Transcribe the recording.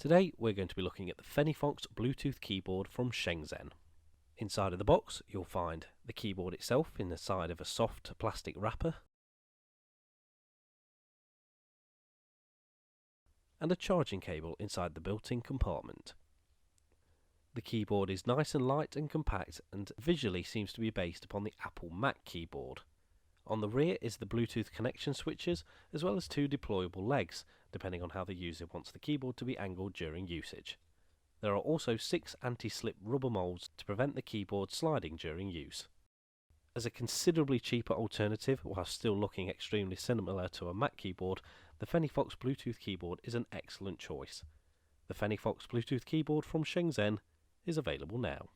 Today we're going to be looking at the Fenifox Bluetooth keyboard from Shenzhen. Inside of the box you'll find the keyboard itself in the side of a soft plastic wrapper and a charging cable inside the built-in compartment. The keyboard is nice and light and compact and visually seems to be based upon the Apple Mac keyboard. On the rear is the Bluetooth connection switches as well as two deployable legs, depending on how the user wants the keyboard to be angled during usage. There are also 6 anti-slip rubber molds to prevent the keyboard sliding during use. As a considerably cheaper alternative, while still looking extremely similar to a Mac keyboard, the Fenifox Bluetooth keyboard is an excellent choice. The Fenifox Bluetooth keyboard from Shenzhen is available now.